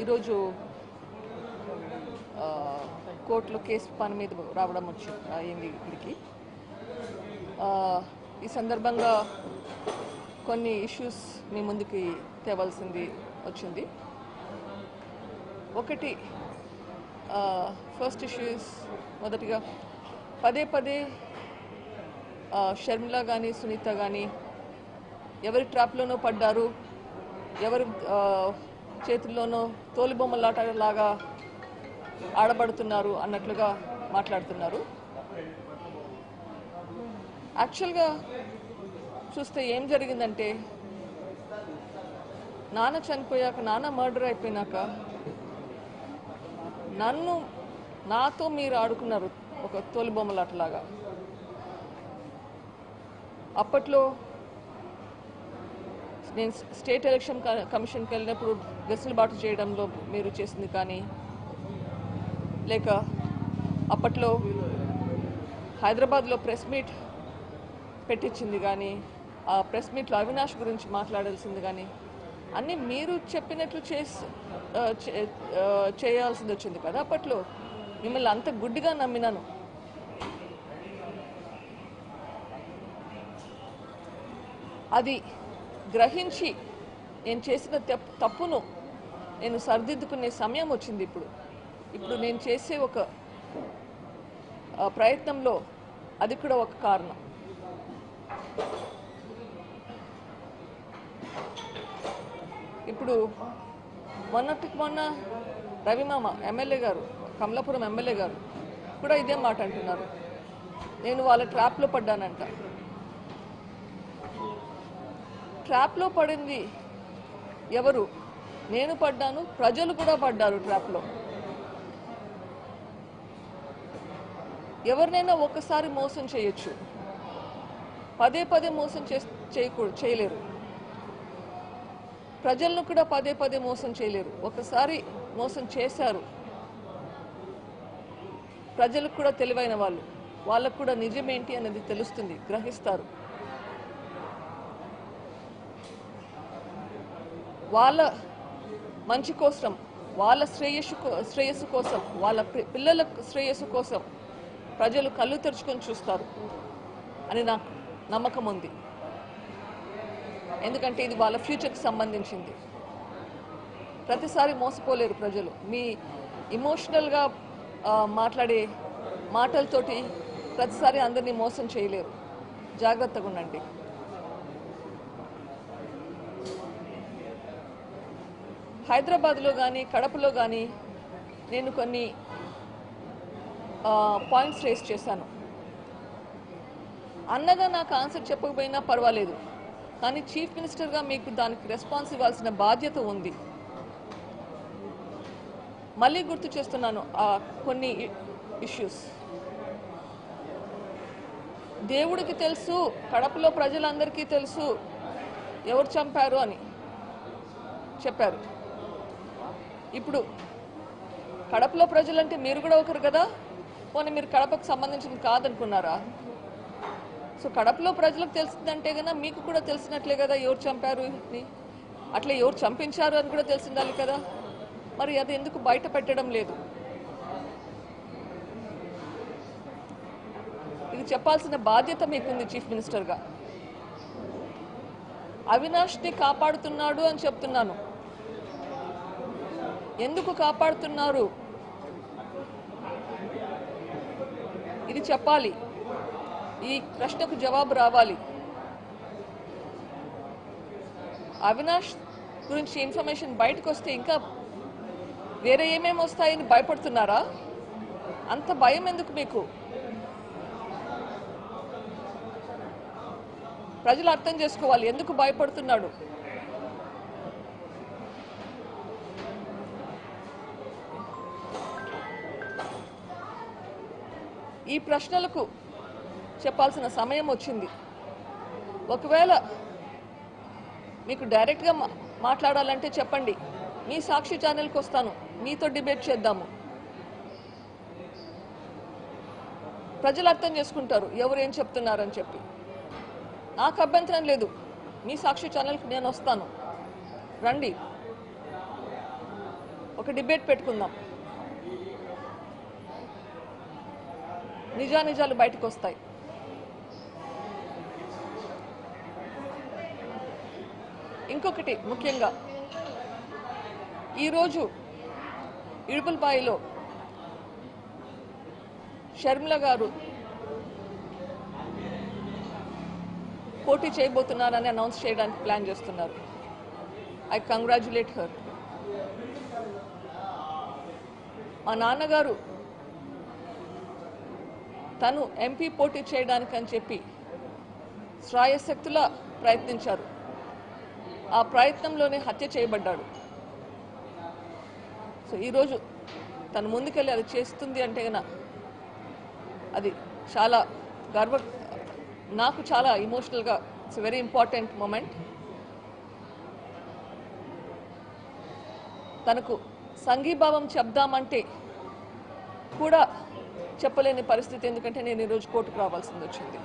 ఈరోజు కోర్టులో కేసు పని మీద రావడం అయింది ఇక్కడికి. ఈ సందర్భంగా కొన్ని ఇష్యూస్ మీ ముందుకి తేవాల్సింది వచ్చింది. ఒకటి, ఫస్ట్ ఇష్యూస్ మొదటిగా పదే పదే షర్మిల కానీ సునీత కానీ ఎవరి ట్రాప్లోనో పడ్డారు, ఎవరి చేతుల్లోనో తోలుబొమ్మలాటలాగా ఆడబడుతున్నారు అన్నట్లుగా మాట్లాడుతున్నారు. యాక్చువల్గా చూస్తే ఏం జరిగిందంటే, నాన్న చనిపోయాక, నాన్న మర్డర్ అయిపోయినాక నాతో మీరు ఆడుకున్నారు ఒక తోలుబొమ్మలాటలాగా. అప్పట్లో నేను స్టేట్ ఎలక్షన్ కమిషన్కి వెళ్ళినప్పుడు వెసులుబాటు చేయడంలో మీరు చేసింది కానీ, లేక అప్పట్లో హైదరాబాద్లో ప్రెస్ మీట్ పెట్టించింది కానీ, ఆ ప్రెస్ మీట్లో అవినాష్ గురించి మాట్లాడాల్సింది కానీ అన్నీ మీరు చెప్పినట్లు చేయాల్సింది వచ్చింది కదా. అప్పట్లో మిమ్మల్ని అంత గుడ్డిగా నమ్మినాను. అది గ్రహించి నేను చేసిన తప్పును నేను సరిదిద్దుకునే సమయం వచ్చింది. ఇప్పుడు నేను చేసే ఒక ప్రయత్నంలో అది కూడా ఒక కారణం. ఇప్పుడు మొన్న రవిమామ ఎమ్మెల్యే గారు, కమలాపురం ఎమ్మెల్యే గారు కూడా ఇదే మాట అంటున్నారు, నేను వాళ్ళ ట్రాప్లో పడ్డానంట. ట్రాప్లో పడింది ఎవరు? నేను పడ్డాను, ప్రజలు కూడా పడ్డారు ట్రాప్లో. ఎవరినైనా ఒకసారి మోసం చేయొచ్చు, పదే పదే మోసం చేయలేరు. ప్రజలను కూడా పదే పదే మోసం చేయలేరు. ఒకసారి మోసం చేశారు. ప్రజలకు కూడా తెలివైన వాళ్ళు, వాళ్ళకు కూడా నిజమేంటి అనేది తెలుస్తుంది, గ్రహిస్తారు. వాళ్ళ మంచి కోసం, వాళ్ళ శ్రేయస్సు కోసం, వాళ్ళ పిల్లల శ్రేయస్సు కోసం ప్రజలు కళ్ళు తెరుచుకొని చూస్తారు అని నాకు నమ్మకం ఉంది. ఎందుకంటే ఇది వాళ్ళ ఫ్యూచర్కి సంబంధించింది. ప్రతిసారి మోసపోలేరు ప్రజలు. మీ ఇమోషనల్గా మాట్లాడే మాటలతోటి ప్రతిసారి అందరినీ మోసం చేయలేరు. జాగ్రత్తగా ఉండండి. హైదరాబాద్లో కానీ కడపలో కానీ నేను కొన్ని పాయింట్స్ రేస్ చేశాను. అన్నగా నాకు ఆన్సర్ చెప్పకపోయినా పర్వాలేదు, కానీ చీఫ్ మినిస్టర్గా మీకు దానికి రెస్పాన్స్ ఇవ్వాల్సిన బాధ్యత ఉంది. మళ్ళీ గుర్తు చేస్తున్నాను కొన్ని ఇష్యూస్. దేవుడికి తెలుసు, కడపలో ప్రజలందరికీ తెలుసు ఎవరు చంపారు అని చెప్పారు. ఇప్పుడు కడపలో ప్రజలంటే మీరు కూడా ఒకరు కదా, పోనీ మీరు కడపకు సంబంధించింది కాదనుకున్నారా? సో కడపలో ప్రజలకు తెలిసిందంటే కదా మీకు కూడా తెలిసినట్లే కదా ఎవరు చంపారు అని. అట్లా ఎవరు చంపించారు అని కూడా తెలిసిండాలి కదా. మరి అది ఎందుకు బయట పెట్టడం లేదు? ఇది చెప్పాల్సిన బాధ్యత మీకుంది చీఫ్ మినిస్టర్గా. అవినాష్ని కాపాడుతున్నాడు అని చెప్తున్నాను. ఎందుకు కాపాడుతున్నారు ఇది చెప్పాలి. ఈ ప్రశ్నకు జవాబు రావాలి. అవినాష్ గురించి ఇన్ఫర్మేషన్ బయటకు వస్తే ఇంకా వేరే ఏమేమి వస్తాయని భయపడుతున్నారా? అంత భయం ఎందుకు మీకు? ప్రజలు అర్థం చేసుకోవాలి ఎందుకు భయపడుతున్నాడు. ఈ ప్రశ్నలకు చెప్పాల్సిన సమయం వచ్చింది. ఒకవేళ మీకు డైరెక్ట్గా మాట్లాడాలంటే చెప్పండి, మీ సాక్షి ఛానల్కి వస్తాను, మీతో డిబేట్ చేద్దాము. ప్రజలు అర్థం చేసుకుంటారు ఎవరు ఏం చెప్తున్నారని చెప్పి. నాకు అభ్యంతరం లేదు, మీ సాక్షి ఛానల్కి నేను వస్తాను, రండి. ఒక డిబేట్ పెట్టుకుందాం. నిజానిజాలు బయటకు వస్తాయి. ఇంకొకటి ముఖ్యంగా ఈరోజు ఇడుపులపాయలో షర్మిల గారు పోటీ చేయబోతున్నారని అనౌన్స్ చేయడానికి ప్లాన్ చేస్తున్నారు. I congratulate her. మా నాన్నగారు తను ఎంపీ పోటీ చేయడానికి అని చెప్పి శ్రాయశక్తులా ప్రయత్నించారు. ఆ ప్రయత్నంలోనే హత్య చేయబడ్డాడు. సో ఈరోజు తను ముందుకెళ్ళి అది చేస్తుంది అంటే కన్నా అది చాలా నాకు చాలా ఇమోషనల్గా ఇట్స్ వెరీ ఇంపార్టెంట్ మూమెంట్. తనకు సంఘీభావం చెప్దామంటే కూడా చెప్పలేని పరిస్థితి, ఎందుకంటే నేను ఈరోజు కోర్టుకు రావాల్సింది వచ్చింది.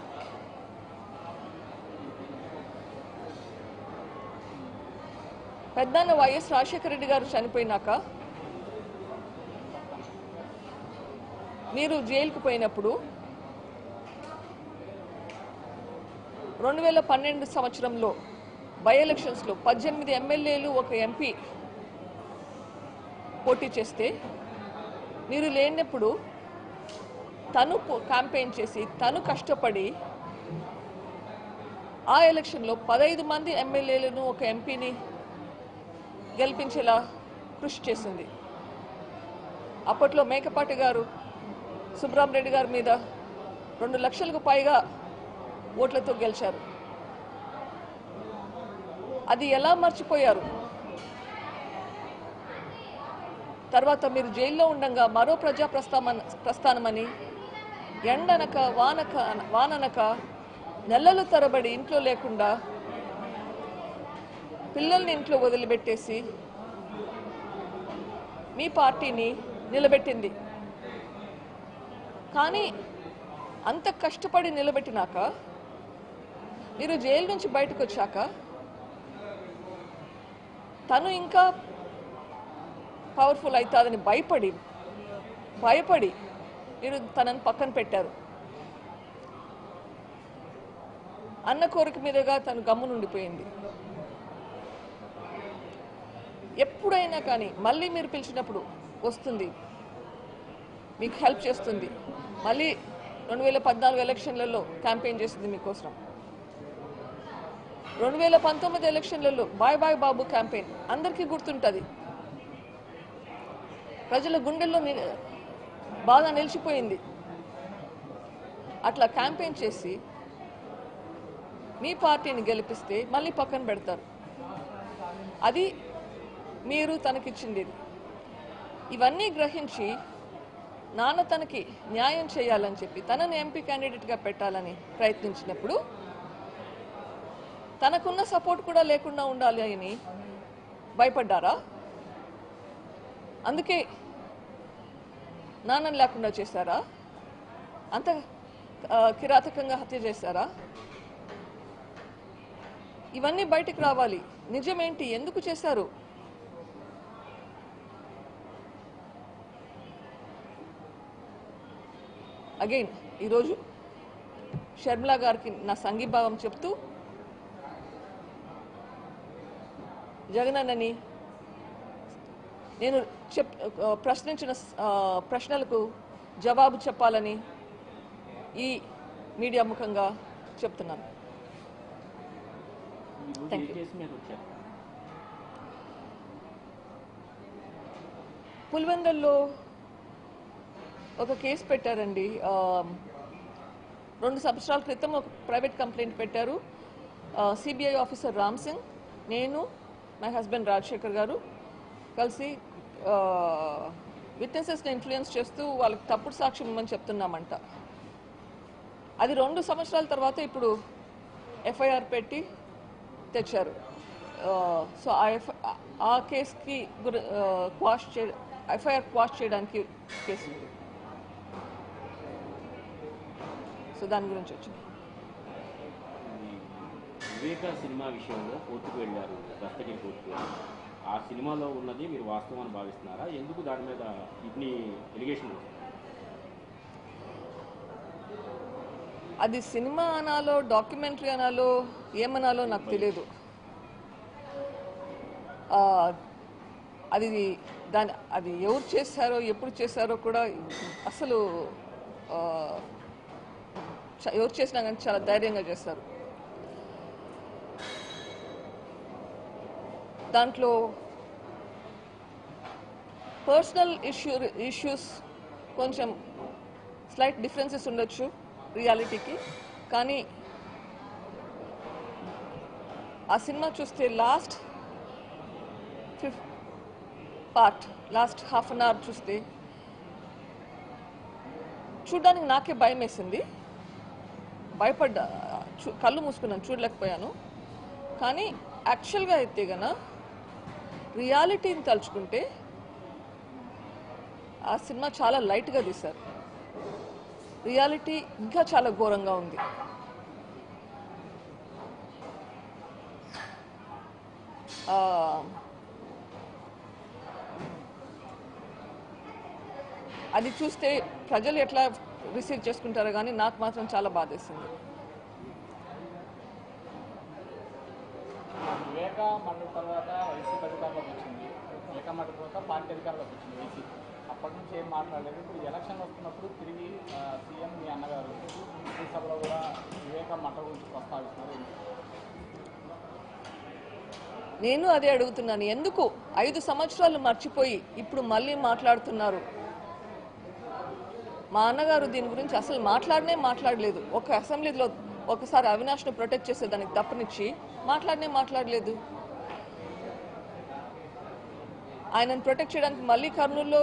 పెద్దన్న వైఎస్ రాజశేఖర రెడ్డి గారు చనిపోయినాక మీరు జైలుకు పోయినప్పుడు 2012 సంవత్సరంలో బై ఎలక్షన్స్లో 18 ఎమ్మెల్యేలు ఒక ఎంపీ పోటీ చేస్తే మీరు లేనప్పుడు తను క్యాంపెయిన్ చేసి తను కష్టపడి ఆ ఎలక్షన్లో 15 మంది ఎమ్మెల్యేలను ఒక ఎంపీని గెలిపించేలా కృషి చేసింది. అప్పట్లో మేకపాటి గారు సుబ్రహ్మరెడ్డి గారి మీద 2 లక్షలకు పైగా ఓట్లతో గెలిచారు. అది ఎలా మర్చిపోయారు? తర్వాత మీరు జైల్లో ఉండగా మరో ప్రజా ప్రస్థానమని ఎండనక వాననక నెలలు తరబడి ఇంట్లో లేకుండా పిల్లల్ని ఇంట్లో వదిలిపెట్టేసి మీ పార్టీని నిలబెట్టింది. కానీ అంత కష్టపడి నిలబెట్టినాక మీరు జైలు నుంచి బయటకు వచ్చాక తను ఇంకా పవర్ఫుల్ అవుతుందని భయపడి మీరు తనని పక్కన పెట్టారు. అన్న కోరిక మీదుగా తను గమ్మునుండిపోయింది. ఎప్పుడైనా కానీ మళ్ళీ మీరు పిలిచినప్పుడు వస్తుంది, మీకు హెల్ప్ చేస్తుంది. మళ్ళీ 2014 ఎలక్షన్లలో క్యాంపెయిన్ చేస్తుంది మీకోసం. 2019 ఎలక్షన్లలో బాయ్ బాయ్ బాబు క్యాంపెయిన్ అందరికీ గుర్తుంటుంది. ప్రజల గుండెల్లో బాగా నిలిచిపోయింది. అట్లా క్యాంపెయిన్ చేసి మీ పార్టీని గెలిపిస్తే మళ్ళీ పక్కన పెడతారు. అది మీరు తనకిచ్చింది. ఇవన్నీ గ్రహించి నాన్న తనకి న్యాయం చేయాలని చెప్పి తనని ఎంపీ క్యాండిడేట్గా పెట్టాలని ప్రయత్నించినప్పుడు తనకున్న సపోర్ట్ కూడా లేకుండా ఉండాలి అని భయపడ్డారా? అందుకే నాన్నని లేకుండా చేశారా? అంత కిరాతకంగా హత్య చేశారా? ఇవన్నీ బయటకు రావాలి. నిజమేంటి, ఎందుకు చేశారు? అగైన్ ఈరోజు షర్మిల గారికి నా సంఘీభావం చెప్తూ జగనన్నని నేను ప్రశ్నించిన ప్రశ్నలకు జవాబు చెప్పాలని ఈ మీడియా ముఖంగా చెప్తున్నాను. పులివెందుల్లో ఒక కేసు పెట్టారండి. 2 సంవత్సరాల క్రితం ఒక ప్రైవేట్ కంప్లైంట్ పెట్టారు. సిబిఐ ఆఫీసర్ రామ్ సింగ్, నేను, మై హస్బెండ్ రాజశేఖర్ గారు కలిసి విట్నెసెస్ని ఇన్ఫ్లుయెన్స్ చేస్తూ వాళ్ళకి తప్పుడు సాక్ష్యం ఇవ్వమని చెప్తున్నామంట. అది 2 సంవత్సరాల తర్వాత ఇప్పుడు ఎఫ్ఐఆర్ పెట్టి తెచ్చారు. సో ఆ కేసుకి ఎఫ్ఐఆర్ క్వాష్ చేయడానికి కేసు. సో దాని గురించి వచ్చింది. వివేక సినిమా విషయంలో కోర్టుకు వెళ్ళారు, కస్టడీ కోర్టుకు. ఆ సినిమాలో ఉన్నది మీరు వాస్తవం అని భావిస్తున్నారా? ఎందుకు దాని మీద ఇన్ని ఎలిగేషన్లు వస్తాయి? అది సినిమా అనాలో డాక్యుమెంటరీ అనాలో ఏమనాలో నాకు తెలియదు. అది ఎవరు చేశారో ఎప్పుడు చేశారో కూడా అసలు ఎవరు చేసినా కానీ చాలా ధైర్యంగా చేస్తారు. దాంట్లో పర్సనల్ ఇష్యూస్ కొంచెం స్లైట్ డిఫరెన్సెస్ ఉండొచ్చు రియాలిటీకి. కానీ ఆ సినిమా చూస్తే లాస్ట్ హాఫ్ అన్ అవర్ చూస్తే చూడడానికి నాకే భయం వేసింది. భయపడ్డా, కళ్ళు మూసుకున్నాను, చూడలేకపోయాను. కానీ యాక్చువల్గా అయితే గన రియాలిటీని తలుచుకుంటే ఆ సినిమా చాలా లైట్గా తీశారు. రియాలిటీ ఇంకా చాలా ఘోరంగా ఉంది. అది చూస్తే ప్రజలు ఎట్లా రిసీవ్ చేసుకుంటారో కానీ నాకు మాత్రం చాలా బాధేసింది. వివేక మండలి తర్వాత వైసీపీ అధికారంలోకి వచ్చింది. వివేక మండలి తర్వాత పార్టీ అధికారంలోకి వచ్చింది వైసీపీ. అప్పటి నుంచి ఏం మాట్లాడలేదు. ఇప్పుడు ఎలక్షన్ వస్తున్నప్పుడు తిరిగి సీఎం మీ అన్నగారు ఈ సభలో కూడా వివేక మండలి గురించి ప్రస్తావిస్తున్నారు. నేను అదే అడుగుతున్నాను, ఎందుకు 5 సంవత్సరాలు మర్చిపోయి ఇప్పుడు మళ్ళీ మాట్లాడుతున్నారు? మా అన్నగారు దీని గురించి అసలు మాట్లాడలేదు. ఒక అసెంబ్లీలో ఒకసారి అవినాష్ను ప్రొటెక్ట్ చేసేదానికి తప్పనిచ్చి మాట్లాడలేదు. ఆయనను ప్రొటెక్ట్ చేయడానికి మళ్ళీ కర్నూలులో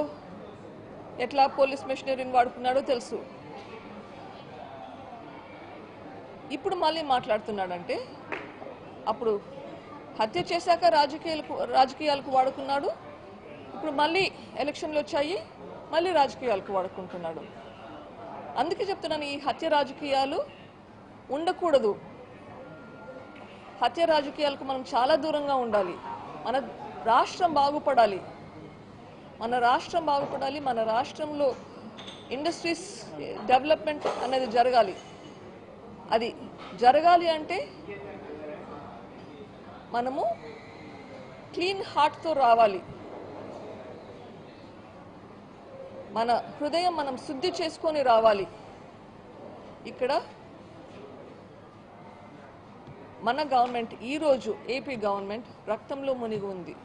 ఎట్లా పోలీస్ మెషినరీని వాడుకున్నాడో తెలుసు. ఇప్పుడు మళ్ళీ మాట్లాడుతున్నాడంటే అప్పుడు హత్య చేశాక రాజకీయాలకు వాడుకున్నాడు. ఇప్పుడు మళ్ళీ ఎలక్షన్లు వచ్చాయి, మళ్ళీ రాజకీయాలకు వాడుకుంటున్నాడు. అందుకే చెప్తున్నాను, ఈ హత్య రాజకీయాలు ఉండకూడదు. హత్య రాజకీయాలకు మనం చాలా దూరంగా ఉండాలి. మన రాష్ట్రం బాగుపడాలి. మన రాష్ట్రంలో ఇండస్ట్రీస్ డెవలప్మెంట్ అనేది జరగాలి. అది జరగాలి అంటే మనము క్లీన్ హార్ట్తో రావాలి. మన హృదయం మనం శుద్ధి చేసుకొని రావాలి. ఇక్కడ మన గవర్నమెంట్ ఈరోజు ఏపీ గవర్నమెంట్ రక్తంలో మునిగి ఉంది.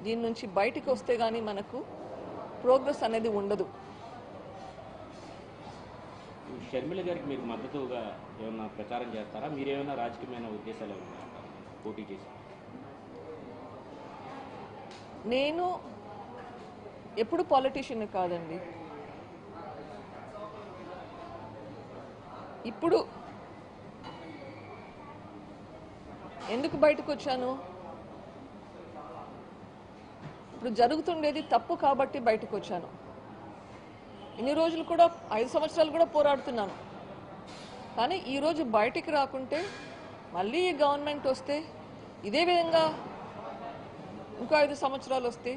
దీని నుంచి బయటికి వస్తే కానీ మనకు ప్రోగ్రెస్ అనేది ఉండదు. షర్మిల గారికి మీరు మద్దతుగా ఏమైనా ప్రచారం చేస్తారా? మీరేమైనా రాజకీయమైన ఉద్దేశాలు ఏమైనా పోటీ చేసి? నేను ఎప్పుడు పాలిటీషియన్ కాదండి. ఇప్పుడు ఎందుకు బయటకు వచ్చాను? ఇప్పుడు జరుగుతుండేది తప్పు కాబట్టి బయటకు వచ్చాను. ఇన్ని రోజులు కూడా 5 సంవత్సరాలు కూడా పోరాడుతున్నాను. కానీ ఈరోజు బయటికి రాకుంటే మళ్ళీ ఈ గవర్నమెంట్ వస్తే ఇదే విధంగా ఇంకో 5 సంవత్సరాలు వస్తే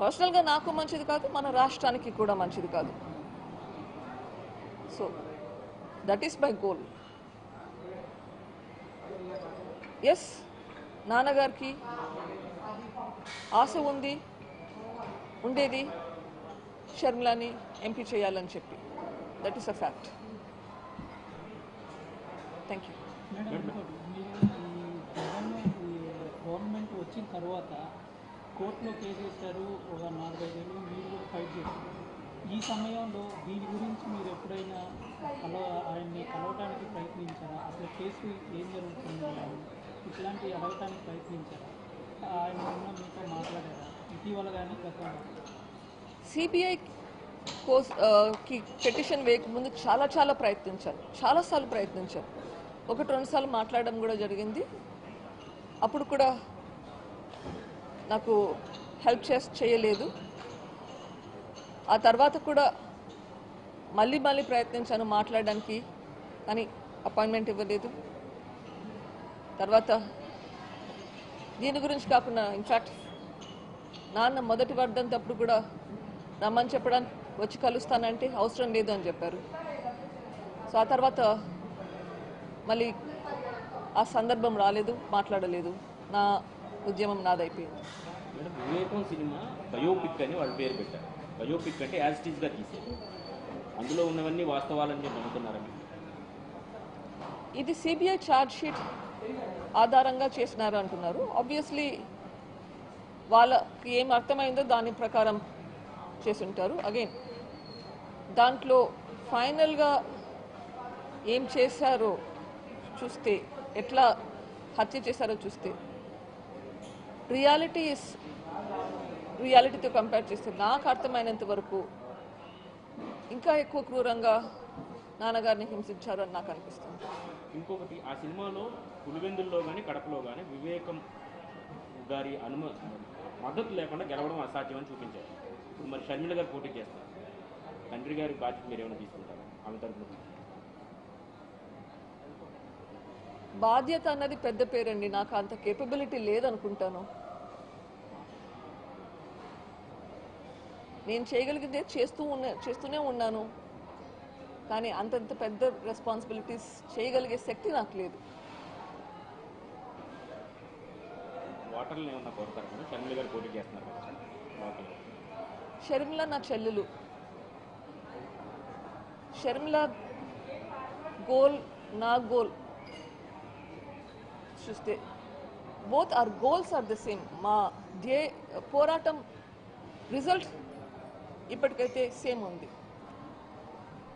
పర్సనల్గా నాకు మంచిది కాదు, మన రాష్ట్రానికి కూడా మంచిది కాదు. So that is my goal. Yes, నాన్నగారికి ఆశ ఉండేది షర్మిలాని ఎంపీ చేయాలని చెప్పి. That is a fact. Thank you. Government వచ్చిన తర్వాత కోర్టులో కేసు వేశారు, ఒక 4-5 ఏళ్ళు మీరు కూడా ఫైట్ చేశారు. ఈ సమయంలో దీని గురించి మీరు ఎప్పుడైనా ఆయన్ని కలవటానికి ప్రయత్నించారా? అసలు కేసు ఏం జరుగుతుంది ఇట్లాంటి అడగటానికి ప్రయత్నించారా? ఆయన మీతో మాట్లాడారా ఇటీవల కానీ గతంలో? సిబిఐ కి పిటిషన్ వేయకముందు చాలా ప్రయత్నించారు, చాలాసార్లు ప్రయత్నించారు. 1-2 సార్లు మాట్లాడడం కూడా జరిగింది. అప్పుడు కూడా నాకు హెల్ప్ చేయలేదు. ఆ తర్వాత కూడా మళ్ళీ ప్రయత్నించాను మాట్లాడడానికి, కానీ అపాయింట్మెంట్ ఇవ్వలేదు. తర్వాత దీని గురించి కాకుండా ఇన్ఫ్యాక్ట్ నాన్న మొదటి వర్ధంతప్పుడు కూడా రమ్మని చెప్పడానికి వచ్చి కలుస్తానంటే అవసరం లేదు అని చెప్పారు. సో ఆ తర్వాత మళ్ళీ ఆ సందర్భం రాలేదు, మాట్లాడలేదు. నా ఉద్యమం నాదైపోయింది. మేడం, వివేకం సినిమా బయోపిక్ అని వాళ్ళు పేరు పెట్టారు. బయోపిక్ అంటే యాజ్ ఇట్ ఈస్గా తీసేది. అందులో ఉన్నవన్నీ వాస్తవాలని చెప్పి నమ్ముతున్నారా మీరు? ఇది సిబిఐ ఛార్జ్ షీట్ ఆధారంగా చేసినారు అంటున్నారు. ఆబ్వియస్లీ వాళ్ళకి ఏం అర్థమైందో దాని ప్రకారం చేసుంటారు. అగైన్ దాంట్లో ఫైనల్గా ఏం చేశారో చూస్తే, ఎట్లా హత్య చేశారో చూస్తే, రియాలిటీతో కంపేర్ చేస్తే నాకు అర్థమైనంత వరకు ఇంకా ఎక్కువ క్రూరంగా నాన్నగారిని హింసించారు అని నాకు అనిపిస్తుంది. ఇంకొకటి, ఆ సినిమాలో పులివెందుల్లో కానీ కడపలో కానీ వివేకం గారి మద్దతు లేకుండా గెలవడం అసాధ్యం అని చూపించారు. ఇప్పుడు మరి షర్మిల గారు పోటీ చేస్తారు. తండ్రి గారి బాధ్యత మీరు ఏమైనా తీసుకుంటారా ఆమె తరఫున? బాధ్యత అన్నది పెద్ద పేరండి. నాకు అంత కేపబిలిటీ లేదనుకుంటాను. నేను చేయగలిగితే చేస్తూనే ఉన్నాను. కానీ అంతంత పెద్ద రెస్పాన్సిబిలిటీస్ చేయగలిగే శక్తి నాకు లేదు. ఓటర్లు ఏమన్నా కోరుతారు? షర్మిల గారు పోటీ చేస్తున్నారు కదా. షర్మిల నా చెల్లెలు. షర్మిల గోల్, నా గోల్ చూస్తే both are goals are the same. మా పోరాటం రిజల్ట్ ఇప్పటికైతే సేమ్ ఉంది.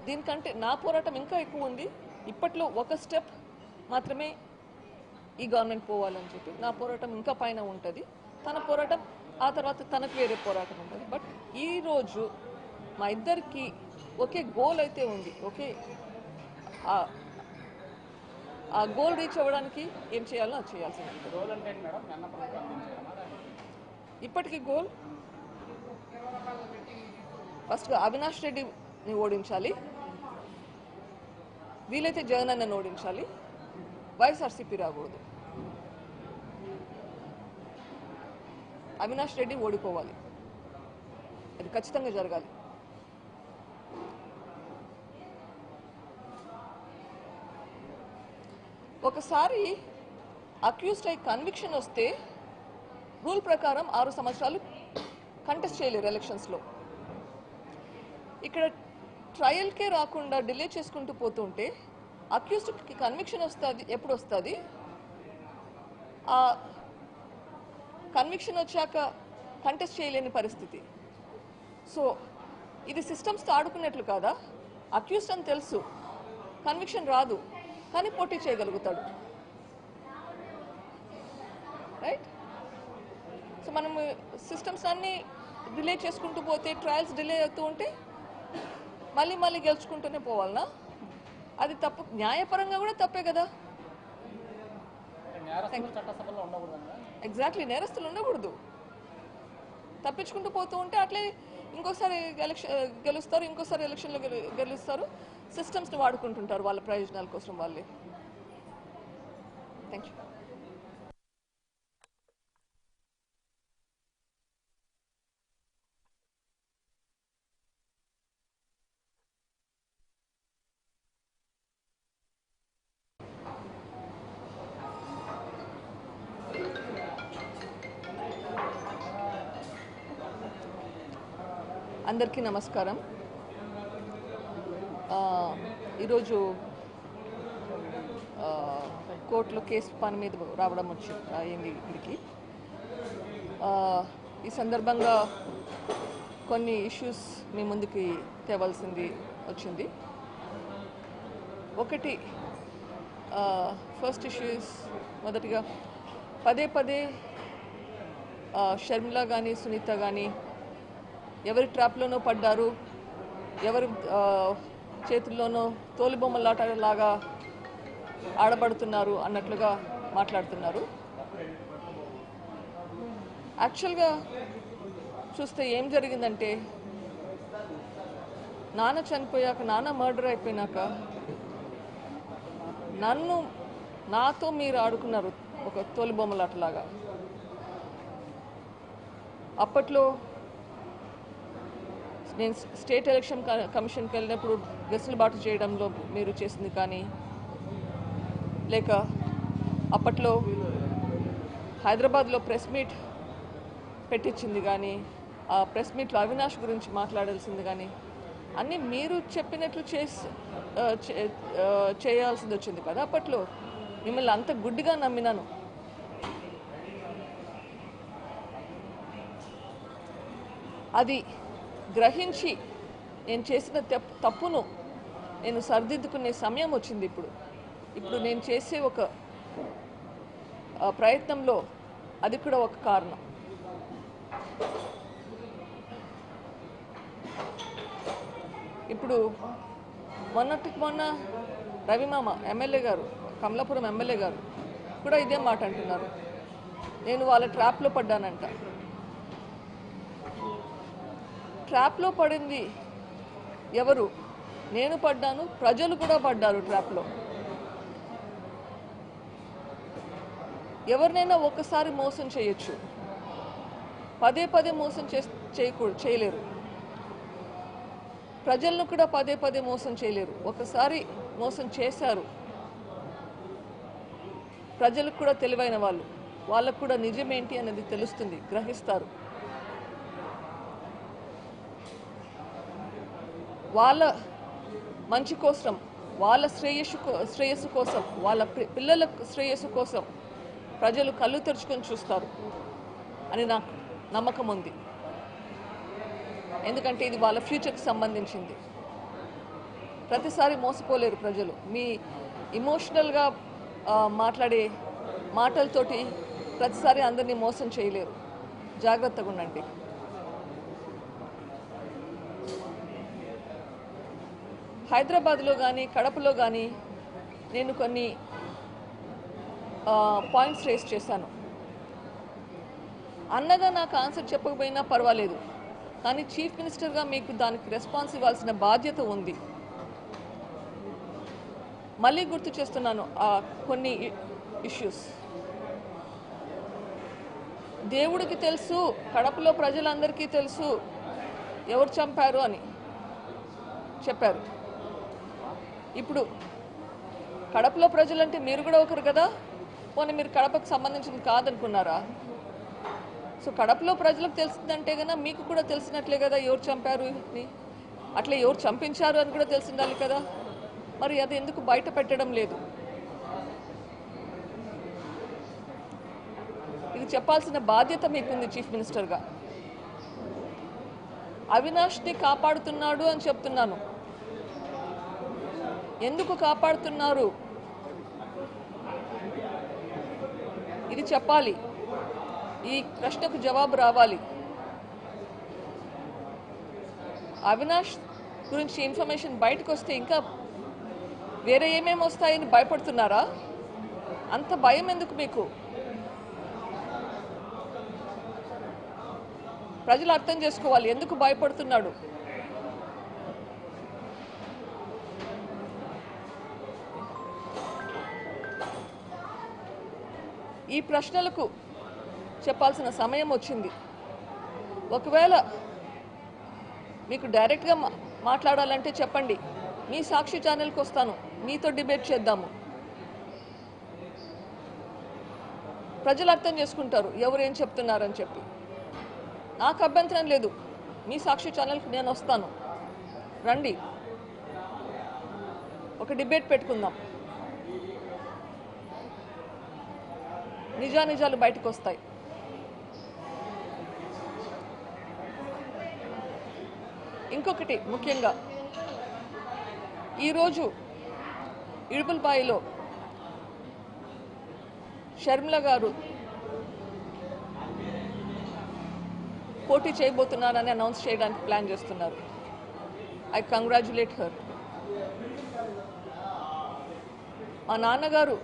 దీనికంటే నా పోరాటం ఇంకా ఎక్కువ ఉంది. ఇప్పట్లో ఒక స్టెప్ మాత్రమే ఈ గవర్నమెంట్ పోవాలని చెప్పి నా పోరాటం ఇంకా పైన ఉంటుంది. తన పోరాటం ఆ తర్వాత తనకు వేరే పోరాటం ఉంటుంది. బట్ ఈరోజు మా ఇద్దరికి ఒకే గోల్ అయితే ఉంది. ఓకే, ఆ గోల్ రీచ్ అవ్వడానికి ఏం చేయాలో అది చేయాల్సింది. గోల్ అంటే మేడం నిన్న ప్రభుత్వం అందించారా? ఇప్పటికీ గోల్ ఫస్ట్గా అవినాష్ రెడ్డిని ఓడించాలి, వీలైతే జగన్ అన్నని ఓడించాలి, వైఎస్ఆర్సీపీ రాకూడదు. అవినాష్ రెడ్డి ఓడిపోవాలి, అది ఖచ్చితంగా జరగాలి. ఒకసారి అక్యూజ్డ్ అయి కన్విక్షన్ వస్తే రూల్ ప్రకారం 6 సంవత్సరాలు కంటెస్ట్ చేయలేరు ఎలక్షన్స్లో. ఇక్కడ ట్రయల్కే రాకుండా డిలే చేసుకుంటూ పోతుంటే అక్యూజ్డ్కి కన్విక్షన్ వస్తుంది. ఎప్పుడు వస్తుంది? ఆ కన్విక్షన్ వచ్చాక కంటెస్ట్ చేయలేని పరిస్థితి. సో ఇది సిస్టమ్స్తో ఆడుకున్నట్లు కాదా? అక్యూజ్డ్ అని తెలుసు, కన్విక్షన్ రాదు, కానీ పోటీ చేయగలుగుతాడు. రైట్? సో మనం సిస్టమ్స్ అన్నీ డిలే చేసుకుంటూ పోతే, ట్రయల్స్ డిలే అవుతూ ఉంటే మళ్ళీ గెలుచుకుంటూనే పోవాలనా? అది తప్పు. న్యాయపరంగా కూడా తప్పే కదా. చట్టసభలో ఉండకూడదు. ఎగ్జాక్ట్లీ, నేరస్తులు ఉండకూడదు. తప్పించుకుంటూ పోతూ ఉంటే అట్లే ఇంకోసారి గెలుస్తారు, ఇంకోసారి ఎలక్షన్లో గెలుస్తారు. సిస్టమ్స్ని వాడుకుంటుంటారు వాళ్ళ ప్రయోజనాల కోసం వాళ్ళే. Thank you. అందరికీ నమస్కారం. ఈరోజు కోర్టులో కేసు పని మీద రావడం అయింది ఇక్కడికి. ఈ సందర్భంగా కొన్ని ఇష్యూస్ మీ ముందుకి తేవాల్సింది వచ్చింది. ఒకటి, ఫస్ట్ ఇష్యూస్ మొదటిగా పదే షర్మిల కానీ సునీత కానీ ఎవరి ట్రాప్లోనో పడ్డారు, ఎవరి చేతుల్లోనో తోలుబొమ్మలాటలాగా ఆడబడుతున్నారు అన్నట్లుగా మాట్లాడుతున్నారు. యాక్చువల్గా చూస్తే ఏం జరిగిందంటే, నాన్న చనిపోయాక, నాన్న మర్డర్ అయిపోయినాక నాతో మీరు ఆడుకున్నారు ఒక తోలుబొమ్మలాటలాగా. అప్పట్లో నేను స్టేట్ ఎలక్షన్ కమిషన్కి వెళ్ళినప్పుడు వెసులుబాటు చేయడంలో మీరు చేసింది కానీ, లేక అప్పట్లో హైదరాబాద్లో ప్రెస్ మీట్ పెట్టించింది కానీ, ఆ ప్రెస్ మీట్లో అవినాష్ గురించి మాట్లాడాల్సింది కానీ, అన్నీ మీరు చెప్పినట్లు చేయాల్సింది వచ్చింది కదా. అప్పట్లో మిమ్మల్ని అంత గుడ్డిగా నమ్మినాను. అది గ్రహించి నేను చేసిన తప్పును నేను సరిదిద్దుకునే సమయం వచ్చింది. ఇప్పుడు నేను చేసే ఒక ప్రయత్నంలో అది కూడా ఒక కారణం. ఇప్పుడు మొన్న రవిమామ ఎమ్మెల్యే గారు, కమలాపురం ఎమ్మెల్యే గారు కూడా ఇదే మాట అంటున్నారు, నేను వాళ్ళ ట్రాప్లో పడ్డానంట. ట్రాప్లో పడింది ఎవరు? నేను పడ్డాను, ప్రజలు కూడా పడ్డారు ట్రాప్లో. ఎవరినైనా ఒకసారి మోసం చేయొచ్చు, పదే పదే మోసం చేయలేరు. ప్రజలను కూడా పదే పదే మోసం చేయలేరు. ఒకసారి మోసం చేశారు. ప్రజలకు కూడా తెలివైన వాళ్ళు, వాళ్ళకు కూడా నిజమేంటి అనేది తెలుస్తుంది, గ్రహిస్తారు. వాళ్ళ మంచి కోసం, వాళ్ళ శ్రేయస్సు కోసం, వాళ్ళ పిల్లల శ్రేయస్సు కోసం ప్రజలు కళ్ళు తెరుచుకొని చూస్తారు అని నాకు నమ్మకం ఉంది. ఎందుకంటే ఇది వాళ్ళ ఫ్యూచర్కి సంబంధించింది. ప్రతిసారి మోసపోలేరు ప్రజలు. మీ ఇమోషనల్గా మాట్లాడే మాటలతోటి ప్రతిసారి అందరినీ మోసం చేయలేరు. జాగ్రత్తగా ఉండండి. హైదరాబాద్లో కానీ కడపలో కానీ నేను కొన్ని పాయింట్స్ రేస్ చేశాను. అన్నగా నాకు ఆన్సర్ చెప్పకపోయినా పర్వాలేదు, కానీ చీఫ్ మినిస్టర్గా మీకు దానికి రెస్పాన్స్ ఇవ్వాల్సిన బాధ్యత ఉంది. మళ్ళీ గుర్తు చేస్తున్నాను కొన్ని ఇష్యూస్. దేవుడికి తెలుసు, కడపలో ప్రజలందరికీ తెలుసు ఎవరు చంపారు అని చెప్పారు. ఇప్పుడు కడపలో ప్రజలంటే మీరు కూడా ఒకరు కదా, పోనీ మీరు కడపకు సంబంధించింది కాదనుకున్నారా? సో కడపలో ప్రజలకు తెలిసిందంటే కన్నా మీకు కూడా తెలిసినట్లే కదా ఎవరు చంపారు అని. అట్లా ఎవరు చంపించారు అని కూడా తెలిసిండాలి కదా. మరి అది ఎందుకు బయట పెట్టడం లేదు? ఇది చెప్పాల్సిన బాధ్యత మీకుంది చీఫ్ మినిస్టర్గా. అవినాష్ని కాపాడుతున్నాడు అని చెప్తున్నాను. ఎందుకు కాపాడుతున్నారు ఇది చెప్పాలి. ఈ ప్రశ్నకు జవాబు రావాలి. అవినాష్ గురించి ఇన్ఫర్మేషన్ బయటకు వస్తే ఇంకా వేరే ఏమేమి వస్తాయని భయపడుతున్నారా? అంత భయం ఎందుకు మీకు? ప్రజలు అర్థం చేసుకోవాలి ఎందుకు భయపడుతున్నాడు. ఈ ప్రశ్నలకు చెప్పాల్సిన సమయం వచ్చింది. ఒకవేళ మీకు డైరెక్ట్గా మాట్లాడాలంటే చెప్పండి, మీ సాక్షి ఛానల్కి వస్తాను, మీతో డిబేట్ చేద్దాము. ప్రజలు అర్థం చేసుకుంటారు ఎవరు ఏం చెప్తున్నారని చెప్పి. నాకు అభ్యంతరం లేదు, మీ సాక్షి ఛానల్కి నేను వస్తాను, రండి, ఒక డిబేట్ పెట్టుకుందాం. నిజానిజాలు బయటకు వస్తాయి. ఇంకొకటి ముఖ్యంగా, ఈరోజు ఇడుపులపాయలో షర్మిల గారు పోటీ చేయబోతున్నారని అనౌన్స్ చేయడానికి ప్లాన్ చేస్తున్నారు. I congratulate her. మా నాన్నగారు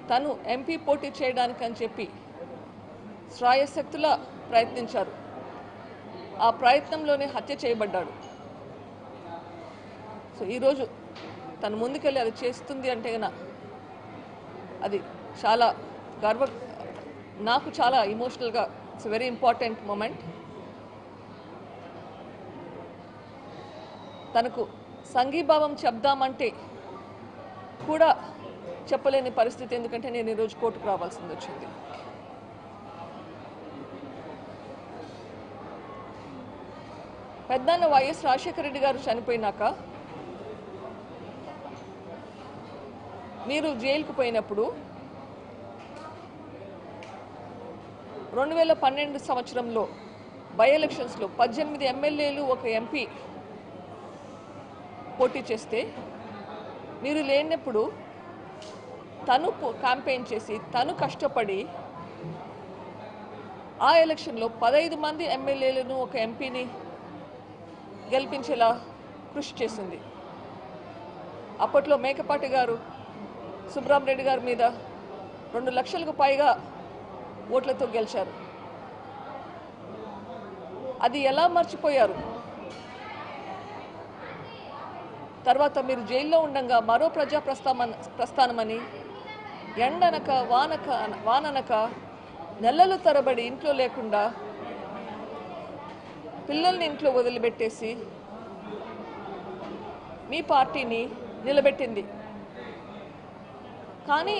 తను ఎంపీ పోటీ చేయడానికి అని చెప్పి శ్రాయశక్తులా ప్రయత్నించారు. ఆ ప్రయత్నంలోనే హత్య చేయబడ్డాడు. సో ఈరోజు తను ముందుకెళ్ళి అది చేస్తుంది అంటే కన్నా అది చాలా నాకు చాలా ఇమోషనల్గా ఇట్స్ వెరీ ఇంపార్టెంట్ మూమెంట్. తనకు సంఘీభావం చెప్దామంటే కూడా చెప్పలేని పరిస్థితి, ఎందుకంటే నేను ఈరోజు కోర్టుకు రావాల్సింది వచ్చింది. పెద్దన్న వైఎస్ రాజశేఖర రెడ్డి గారు చనిపోయినాక మీరు జైలుకు పోయినప్పుడు 2012 సంవత్సరంలో బై ఎలక్షన్స్లో 18 ఎమ్మెల్యేలు ఒక ఎంపీ పోటీ చేస్తే మీరు లేనప్పుడు తను క్యాంపెయిన్ చేసి తను కష్టపడి ఆ ఎలక్షన్లో 15 మంది ఎమ్మెల్యేలను ఒక ఎంపీని గెలిపించేలా కృషి చేసింది. అప్పట్లో మేకపాటి గారు సుబ్రహ్మరెడ్డి గారి మీద 2 లక్షలకు పైగా ఓట్లతో గెలిచారు. అది ఎలా మర్చిపోయారు? తర్వాత మీరు జైల్లో ఉండగా మరో ప్రజా ప్రస్థానమని ఎండనక వాననక నెలలు తరబడి ఇంట్లో లేకుండా పిల్లల్ని ఇంట్లో వదిలిపెట్టేసి మీ పార్టీని నిలబెట్టింది. కానీ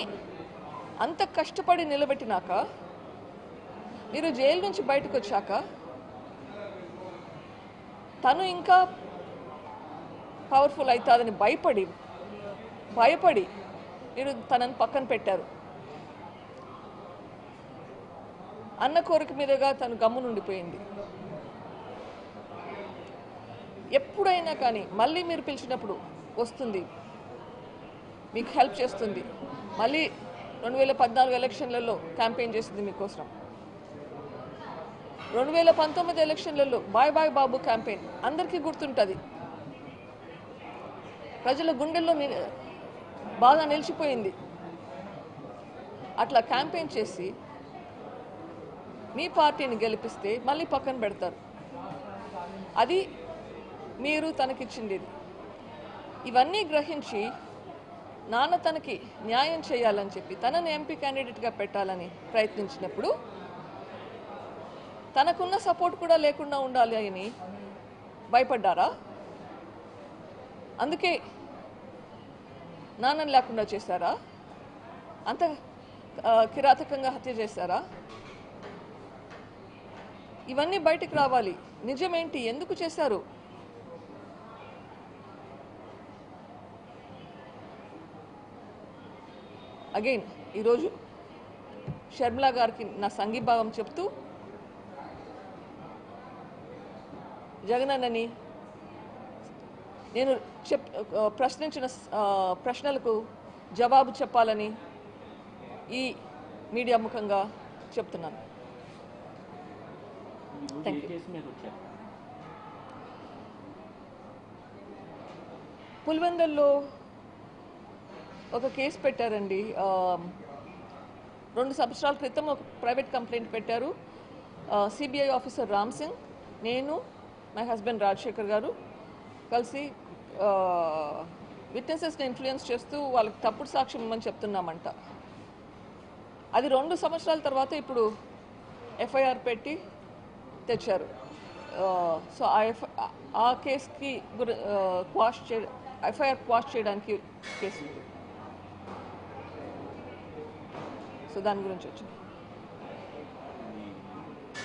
అంత కష్టపడి నిలబెట్టినాక మీరు జైలు నుంచి బయటకు వచ్చాక తను ఇంకా పవర్ఫుల్ అవుతుందని భయపడి మీరు తనని పక్కన పెట్టారు. అన్న కోరిక మీదుగా తను గమ్మునుండిపోయింది. ఎప్పుడైనా కానీ మళ్ళీ మీరు పిలిచినప్పుడు వస్తుంది, మీకు హెల్ప్ చేస్తుంది. మళ్ళీ 2014 ఎలక్షన్లలో క్యాంపెయిన్ చేసింది మీకోసం. 2019 ఎలక్షన్లలో బాయ్ బాయ్ బాబు క్యాంపెయిన్ అందరికీ గుర్తుంటుంది. ప్రజల గుండెల్లో బాగా నిలిచిపోయింది. అట్లా క్యాంపెయిన్ చేసి మీ పార్టీని గెలిపిస్తే మళ్ళీ పక్కన పెడతారు. అది మీరు తనకిచ్చింది. ఇవన్నీ గ్రహించి నాన్న తనకి న్యాయం చేయాలని చెప్పి తనని ఎంపీ క్యాండిడేట్గా పెట్టాలని ప్రయత్నించినప్పుడు తనకున్న సపోర్ట్ కూడా లేకుండా ఉండాలి అని భయపడ్డారా? అందుకే నాన్నని లేకుండా చేశారా? అంత కిరాతకంగా హత్య చేశారా? ఇవన్నీ బయటికి రావాలి. నిజమేంటి, ఎందుకు చేశారు? అగైన్ ఈరోజు షర్మిల గారికి నా సంఘీభావం చెప్తూ జగనన్నని నేను ప్రశ్నించిన ప్రశ్నలకు జవాబు చెప్పాలని ఈ మీడియా ముఖంగా చెప్తున్నాను. పులివెందుల్లో ఒక కేసు పెట్టారండి. 2 సంవత్సరాల క్రితం ఒక ప్రైవేట్ కంప్లైంట్ పెట్టారు. సిబిఐ ఆఫీసర్ రామ్ సింగ్, నేను, మై హస్బెండ్ రాజశేఖర్ గారు కలిసి విట్నెసెస్ని ఇన్ఫ్లుయెన్స్ చేస్తూ వాళ్ళకి తప్పుడు సాక్ష్యం ఇవ్వమని చెప్తున్నామంట. అది 2 సంవత్సరాల తర్వాత ఇప్పుడు ఎఫ్ఐఆర్ పెట్టి తెచ్చారు. సో ఆ కేసుకి ఎఫ్ఐఆర్ క్వాష్ చేయడానికి కేసు, సో దాని గురించి వచ్చింది.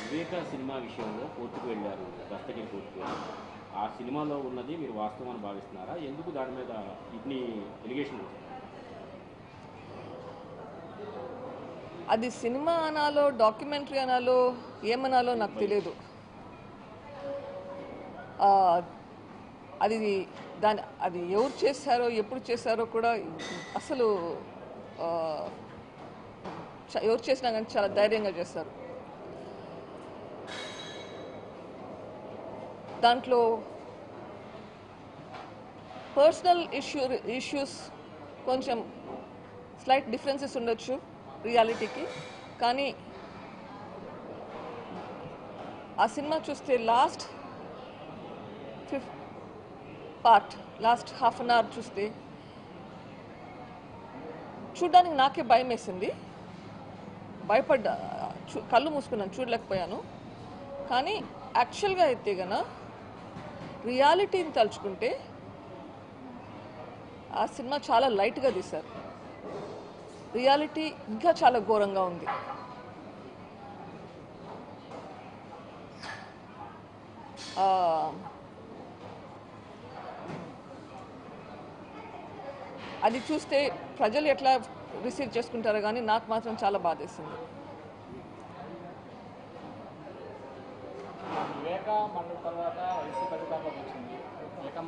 వివేక సినిమా విషయంలో కోర్టుకు వెళ్ళారు, దస్తగిరి కోర్టుకు వెళ్ళారు. ఆ సినిమాలో ఉన్నది మీరు వాస్తవం అని భావిస్తున్నారా? ఎందుకు దాని మీద ఇన్ని ఎలిగేషన్? అది సినిమా అనాలో డాక్యుమెంటరీ అనాలో ఏమనాలో నాకు తెలియదు. అది ఎవరు చేశారో ఎప్పుడు చేశారో కూడా అసలు ఎవరు చేసినా కానీ చాలా ధైర్యంగా చేస్తారు. దాంట్లో పర్సనల్ ఇష్యూస్ కొంచెం స్లైట్ డిఫరెన్సెస్ ఉండొచ్చు రియాలిటీకి. కానీ ఆ సినిమా చూస్తే లాస్ట్ హాఫ్ అన్ అవర్ చూస్తే చూడ్డానికి నాకే భయం వేసింది. భయపడ్డా. కళ్ళు మూసుకున్నాను, చూడలేకపోయాను. కానీ యాక్చువల్గా అయితే గన రియాలిటీని తలుచుకుంటే ఆ సినిమా చాలా లైట్గా తీశారు. రియాలిటీ ఇంకా చాలా ఘోరంగా ఉంది. అది చూస్తే ప్రజలు ఎట్లా రిసీవ్ చేసుకుంటారో కానీ నాకు మాత్రం చాలా బాధేసింది. వివేక మండలి తర్వాత వైసీపీ అధికారంలోకి వచ్చింది. వివేక